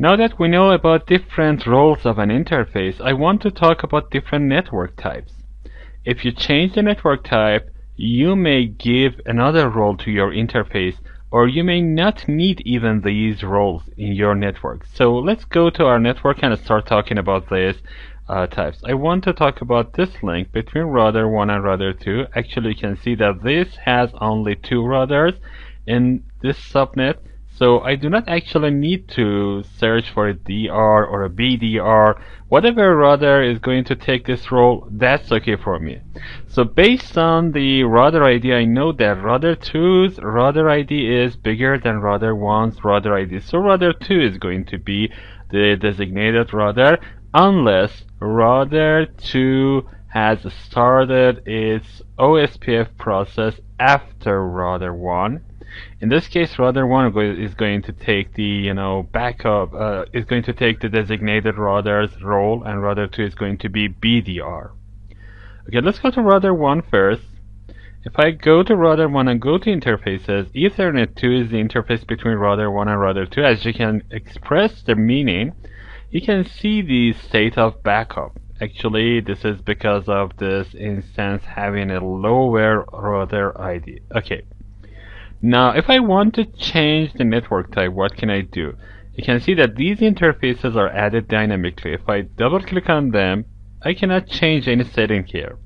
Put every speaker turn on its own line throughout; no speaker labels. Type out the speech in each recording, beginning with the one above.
Now that we know about different roles of an interface, I want to talk about different network types. If you change the network type, you may give another role to your interface, or you may not need even these roles in your network. So let's go to our network and start talking about these types. I want to talk about this link between router 1 and router 2. Actually, you can see that this has only two routers in this subnet. So I do not actually need to search for a DR or a BDR. Whatever router is going to take this role, that's okay for me. So based on the router ID, I know that router 2's router ID is bigger than router 1's router ID. So router 2 is going to be the designated router unless router 2 has started its OSPF process after router 1. In this case, router 1 is going to take the backup, is going to take the designated router's role, and router 2 is going to be BDR. Okay, let's go to router 1 first. If I go to router 1 and go to interfaces, Ethernet 2 is the interface between router 1 and router 2. As you can express the meaning, you can see the state of backup. Actually, this is because of this instance having a lower router ID. Okay. Now, if I want to change the network type, what can I do? You can see that these interfaces are added dynamically. If I double click on them, I cannot change any setting here.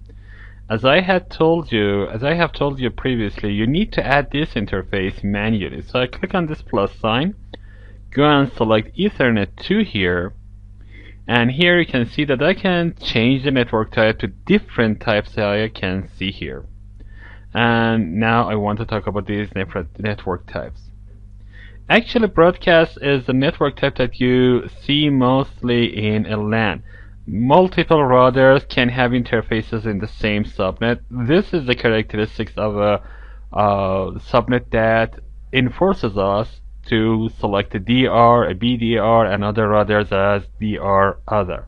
As I have told you previously, you need to add this interface manually. So I click on this plus sign, go and select Ethernet 2 here, and here you can see that I can change the network type to different types that I can see here. And now I want to talk about these network types. Actually, broadcast is the network type that you see mostly in a LAN. Multiple routers can have interfaces in the same subnet. This is the characteristics of a subnet that enforces us to select a DR, a BDR, and other routers as DR other.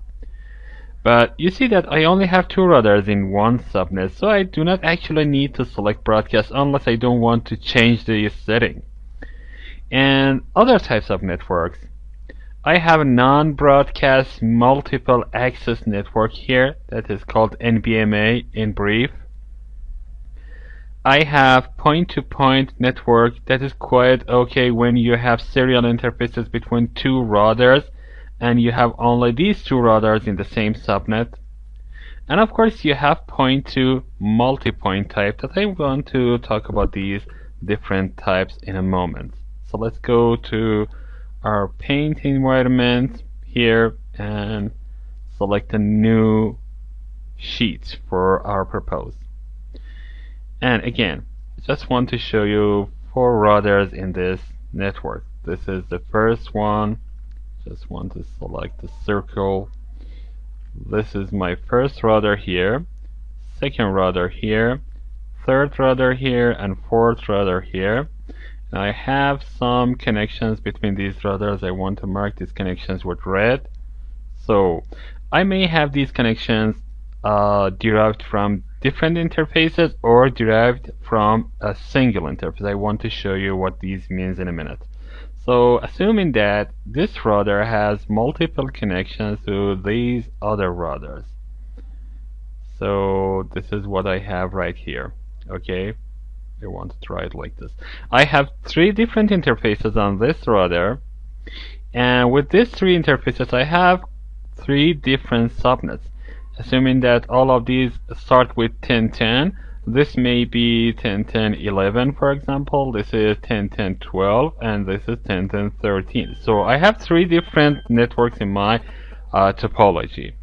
But you see that I only have two routers in one subnet, so I do not actually need to select broadcast unless I don't want to change the setting. And other types of networks, I have a non-broadcast multiple access network here that is called NBMA in brief. I have point-to-point network that is quite okay when you have serial interfaces between two routers and you have only these two routers in the same subnet. And of course you have point to multi-point type that I want to talk about these different types in a moment. So let's go to our paint environment here and select a new sheet for our purpose. And again, I just want to show you four routers in this network. This is the first one. Just want to select the circle. This is my first router here, second router here, third router here, and fourth router here. And I have some connections between these routers. I want to mark these connections with red. So I may have these connections derived from different interfaces or derived from a single interface. I want to show you what these means in a minute. So assuming that this router has multiple connections to these other routers. So this is what I have right here. Okay, I want to try it like this. I have three different interfaces on this router, and with these three interfaces I have three different subnets. Assuming that all of these start with 1010, this may be 1010.11 for example, this is 1010.12, and this is 1010.13. So I have three different networks in my topology.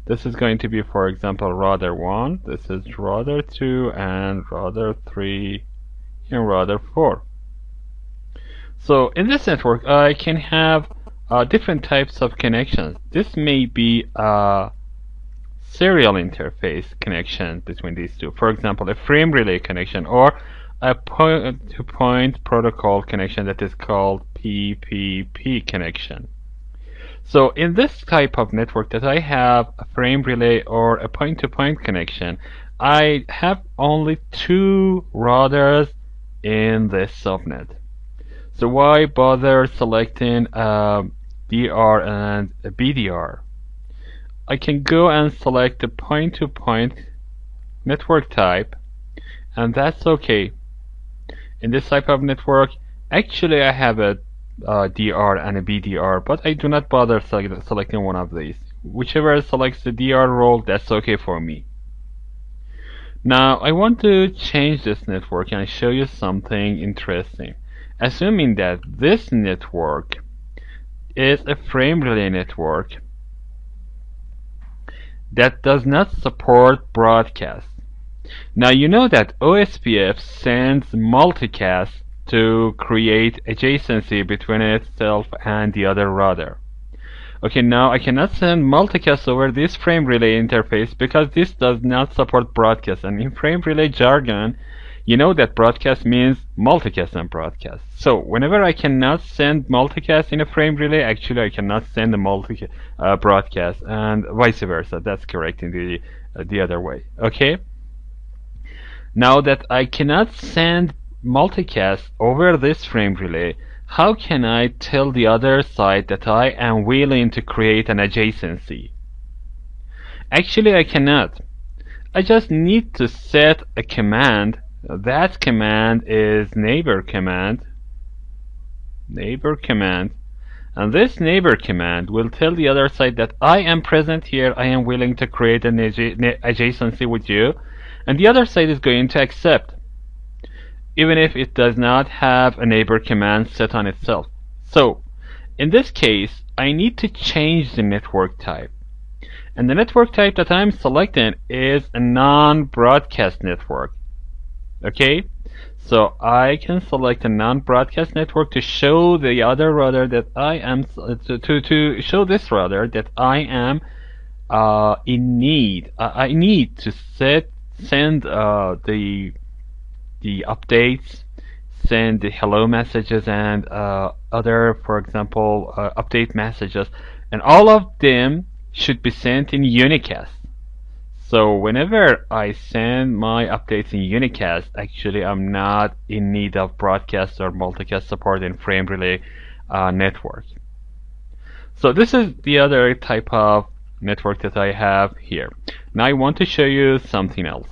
This is going to be, for example, router 1, this is router 2, and router 3, and router 4. So in this network I can have different types of connections. This may be a serial interface connection between these two. For example, a frame relay connection or a point-to-point protocol connection that is called PPP connection. So in this type of network that I have a frame relay or a point-to-point connection, I have only two routers in this subnet. So why bother selecting a DR and BDR. I can go and select the point-to-point network type, and that's okay. In this type of network, actually I have a DR and a BDR, but I do not bother selecting one of these. Whichever selects the DR role, that's okay for me. Now I want to change this network and show you something interesting. Assuming that this network is a frame relay network that does not support broadcast. Now you know that OSPF sends multicast to create adjacency between itself and the other router. Okay, now I cannot send multicast over this frame relay interface because this does not support broadcast, and in frame relay jargon you know that broadcast means multicast and broadcast. So whenever I cannot send multicast in a frame relay, actually I cannot send a broadcast, and vice versa. That's correct in the other way. Okay. Now that I cannot send multicast over this frame relay, how can I tell the other side that I am willing to create an adjacency? Actually, I cannot. I just need to set a command. That command is neighbor command. Neighbor command. And this neighbor command will tell the other side that I am present here, I am willing to create an adjacency with you, and the other side is going to accept, even if it does not have a neighbor command set on itself. So, in this case, I need to change the network type. And the network type that I'm selecting is a non-broadcast network. Okay? So I can select a non-broadcast network to show the other router that I am to show this router that I am in need. I need to send the updates, send the hello messages and other, for example, update messages, and all of them should be sent in unicast. So whenever I send my updates in unicast, actually I'm not in need of broadcast or multicast support in frame relay network. So this is the other type of network that I have here. Now I want to show you something else.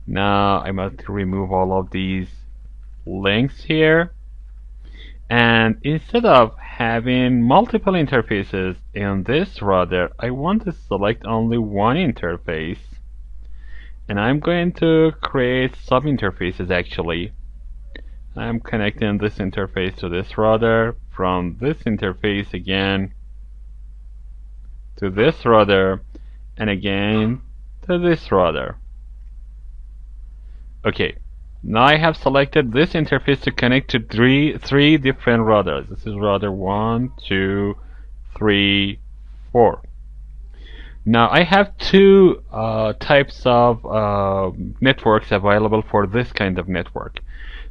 Now I must remove all of these links here, and instead of having multiple interfaces in this router, I want to select only one interface, and I'm going to create sub interfaces. Actually, I'm connecting this interface to this router, from this interface again to this router, and again to this router. Okay, now I have selected this interface to connect to three different routers. This is router 1, 2, 3, 4. Now I have two types of networks available for this kind of network.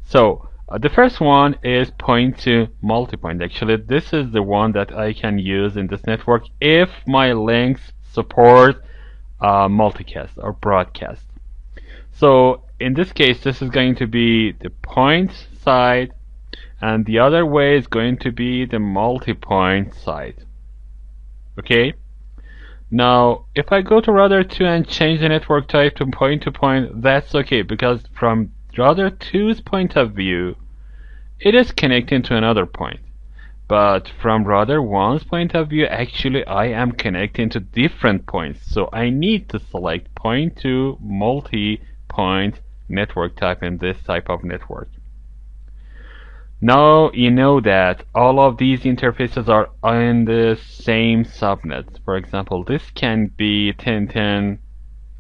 So the first one is point to multipoint. Actually, this is the one that I can use in this network if my links support multicast or broadcast. So in this case, this is going to be the point side, and the other way is going to be the multi-point side. Okay? Now, if I go to router 2 and change the network type to point, that's okay, because from router 2's point of view, it is connecting to another point. But from router 1's point of view, actually I am connecting to different points. So I need to select point to multi-point network type in this type of network. Now you know that all of these interfaces are in the same subnet. For example, this can be 1010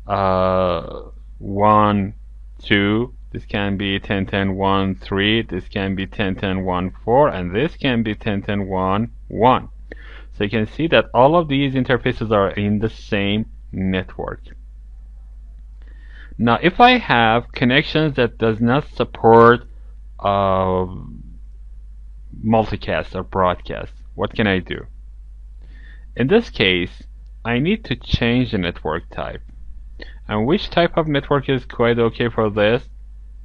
1 2, this can be 1010 1 3, this can be 1010 1 4, and this can be 1010 1 1. So you can see that all of these interfaces are in the same network. Now if I have connections that does not support multicast or broadcast, what can I do? In this case, I need to change the network type. And which type of network is quite okay for this?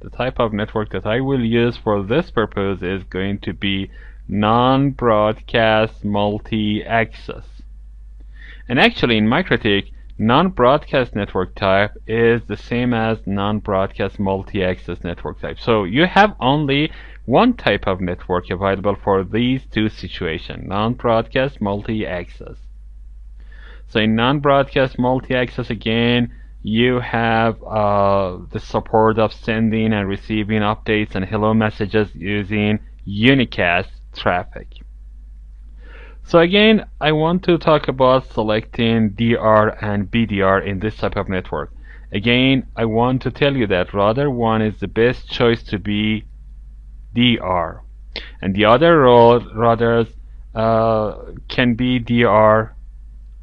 The type of network that I will use for this purpose is going to be non-broadcast multi-access. And actually in MikroTik, non-broadcast network type is the same as non-broadcast multi-access network type. So you have only one type of network available for these two situations, non-broadcast multi-access. So in non-broadcast multi-access, again, you have the support of sending and receiving updates and hello messages using unicast traffic. So again, I want to talk about selecting DR and BDR in this type of network. Again, I want to tell you that router 1 is the best choice to be DR. And the other routers can be DR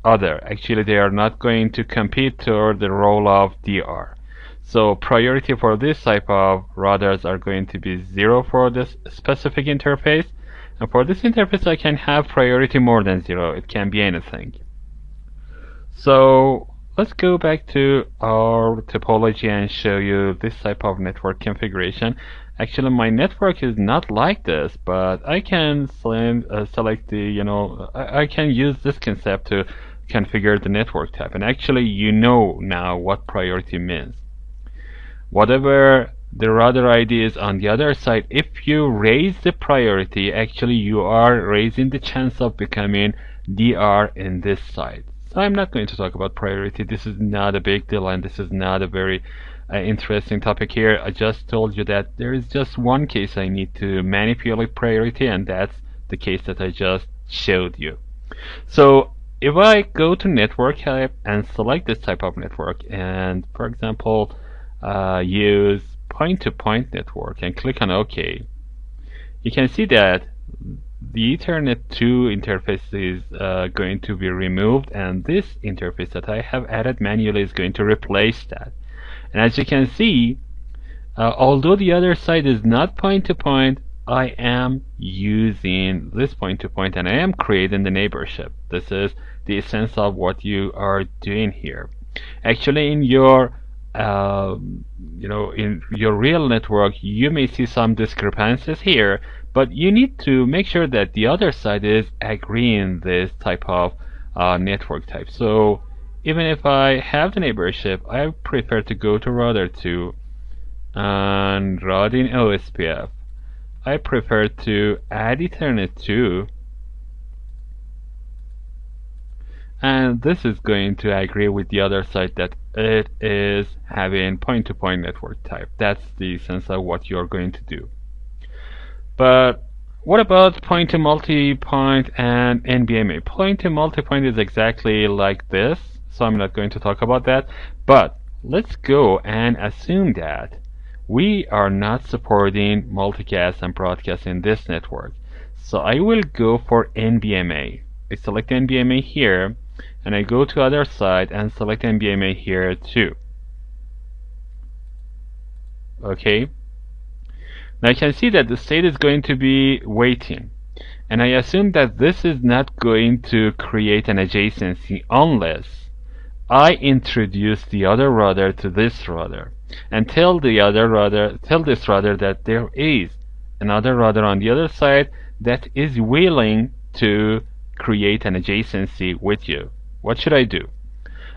other. Actually, they are not going to compete for the role of DR. So priority for this type of routers are going to be 0 for this specific interface. And for this interface, I can have priority more than 0. It can be anything. So let's go back to our topology and show you this type of network configuration. Actually, my network is not like this, but I can select the, I can use this concept to configure the network type. And actually, you know now what priority means. Whatever the router ID is on the other side, if you raise the priority, actually you are raising the chance of becoming DR in this side. So I'm not going to talk about priority. This is not a big deal, and this is not a very interesting topic here. I just told you that there is just one case I need to manipulate priority, and that's the case that I just showed you. So if I go to network type and select this type of network, and for example use point-to-point network and click on OK, you can see that the Ethernet 2 interface is going to be removed, and this interface that I have added manually is going to replace that. And as you can see, although the other side is not point-to-point, I am using this point-to-point and I am creating the neighborship. This is the essence of what you are doing here. Actually, in your in your real network, you may see some discrepancies here, but you need to make sure that the other side is agreeing this type of network type. So even if I have the neighborship, I prefer to go to router 2 and routing OSPF. I prefer to add Ethernet 2, and this is going to agree with the other side that it is having point-to-point network type. That's the sense of what you're going to do. But what about point-to-multipoint and NBMA? Point-to-multipoint is exactly like this, so I'm not going to talk about that. But let's go and assume that we are not supporting multicast and broadcast in this network. So I will go for NBMA. I select NBMA here, and I go to other side and select NBMA here too. Okay. Now you can see that the state is going to be waiting, and I assume that this is not going to create an adjacency unless I introduce the other router to this router and tell this router that there is another router on the other side that is willing to create an adjacency with you. What should I do?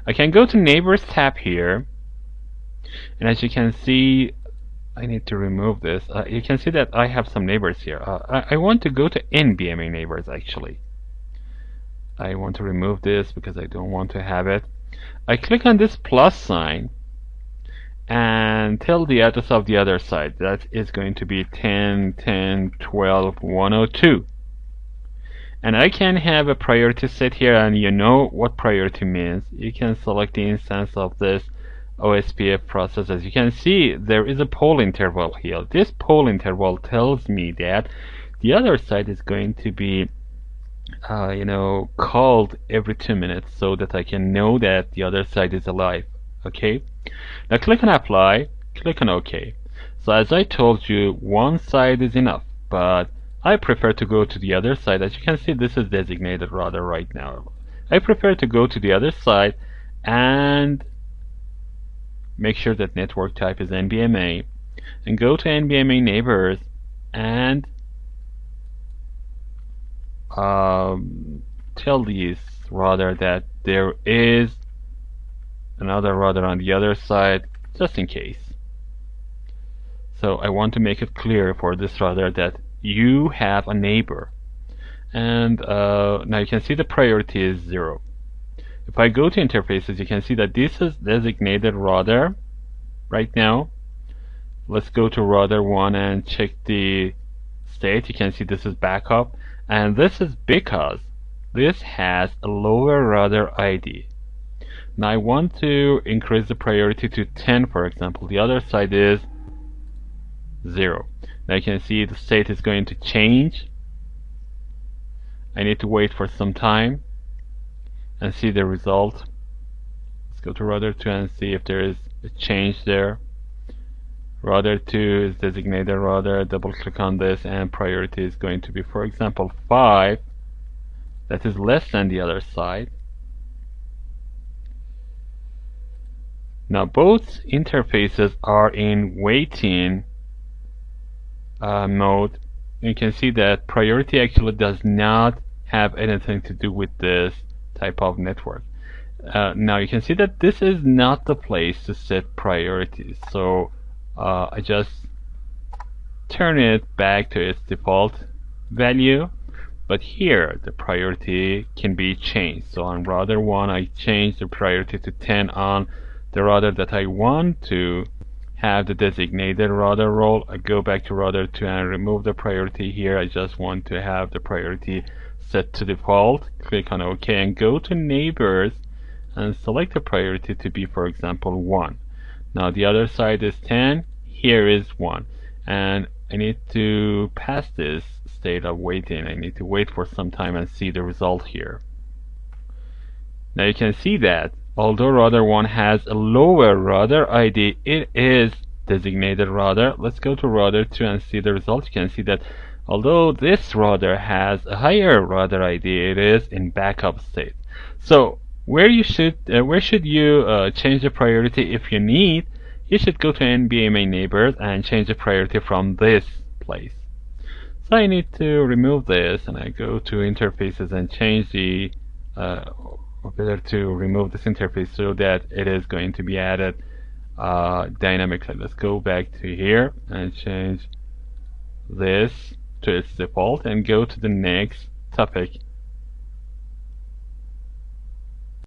I can go to Neighbors tab here, and as you can see, I need to remove this. You can see that I have some neighbors here. I want to go to NBMA neighbors actually. I want to remove this because I don't want to have it. I click on this plus sign and tell the address of the other side. That is going to be 10.10.12.102. And I can have a priority set here, and you know what priority means. You can select the instance of this OSPF process. As you can see, there is a poll interval here. This poll interval tells me that the other side is going to be called every 2 minutes so that I can know that the other side is alive. Okay, now click on apply, click on OK. So as I told you, one side is enough, but I prefer to go to the other side. As you can see, this is designated router right now. I prefer to go to the other side and make sure that network type is NBMA, and go to NBMA neighbors and tell these router that there is another router on the other side, just in case. So I want to make it clear for this router that you have a neighbor. And now you can see the priority is 0. If I go to interfaces, you can see that this is designated router right now. Let's go to router 1 and check the state. You can see this is backup, and this is because this has a lower router ID. Now I want to increase the priority to 10, for example. The other side is 0. Now you can see the state is going to change. I need to wait for some time and see the result. Let's go to router 2 and see if there is a change there. Router 2 is designated router. Double click on this and priority is going to be, for example, 5. That is less than the other side. Now both interfaces are in waiting mode. You can see that priority actually does not have anything to do with this type of network. Now you can see that this is not the place to set priorities. So I just turn it back to its default value, but here the priority can be changed. So on router 1 I change the priority to 10. On the router that I want to have the designated router role, I go back to router 2 and remove the priority here. I just want to have the priority set to default. Click on OK and go to neighbors and select the priority to be, for example, 1. Now the other side is 10, here is 1, and I need to pass this state of waiting. I need to wait for some time and see the result here. Now you can see that although router 1 has a lower router ID, it is designated router. Let's go to router 2 and see the result. You can see that although this router has a higher router ID, it is in backup state. So where should you change the priority if you need? You should go to NBMA neighbors and change the priority from this place. So I need to remove this, and I go to interfaces and change the or better to remove this interface so that it is going to be added dynamically. Let's go back to here and change this to its default and go to the next topic.